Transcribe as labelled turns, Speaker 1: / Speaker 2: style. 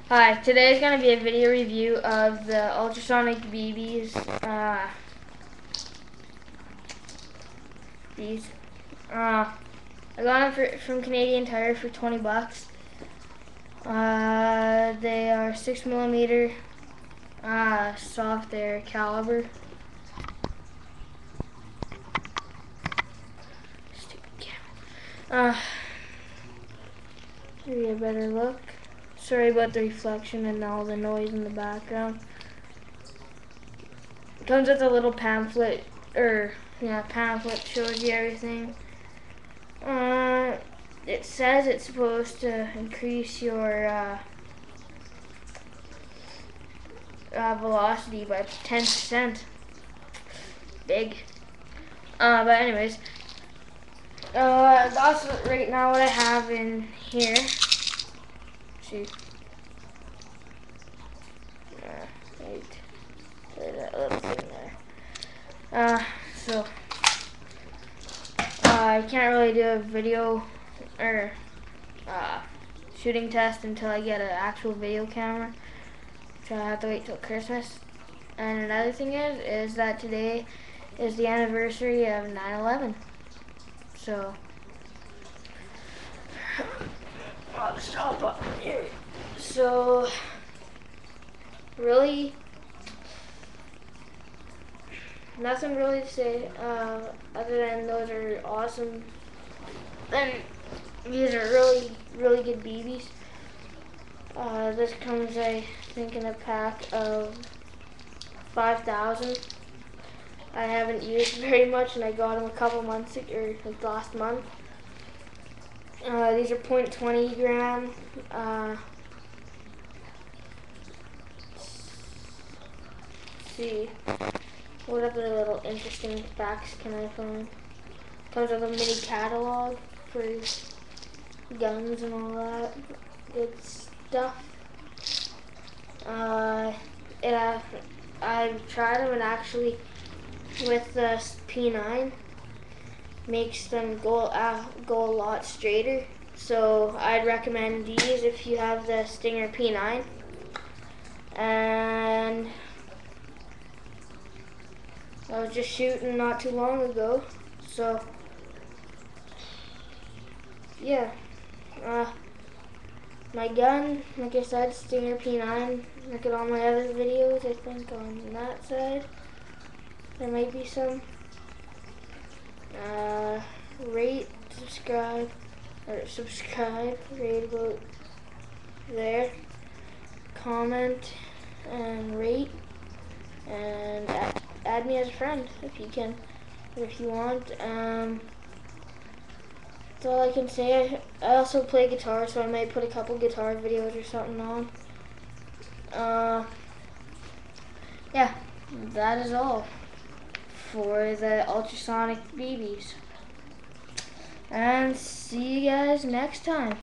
Speaker 1: Hi, today is going to be a video review of the ultrasonic BBs. These. I got them from Canadian Tire for 20 bucks. They are 6mm soft air caliber. Stupid camera. Give you a better look. Sorry about the reflection and all the noise in the background. It comes with a little pamphlet, pamphlet shows you everything. It says it's supposed to increase your velocity by 10%. Big. But anyways, that's right now what I have in here. See. Right. That little thing there. I can't really do a video or shooting test until I get an actual video camera. So I have to wait till Christmas. And another thing is that today is the anniversary of 9/11. So the stop button here. So really nothing really to say other than those are awesome. And these are really good BBs. This comes, I think, in a pack of 5,000. I haven't used very much, and I got them a couple months ago, or like last month. These are 0.20 gram. Let's see, what other little interesting facts can I find? Comes with a mini catalog for guns and all that good stuff. I've tried them, and actually with the P9 makes them go a lot straighter. So I'd recommend these if you have the Stinger P9. And I was just shooting not too long ago, so yeah. My gun, like I said, Stinger P9. Look at all my other videos, I think on that side. There might be some. Rate, subscribe, rate about there. Comment and rate, and add me as a friend if you can, or if you want. That's all I can say. I also play guitar, so I might put a couple guitar videos or something on. Yeah, that is all for the ultrasonic BBs. And see you guys next time.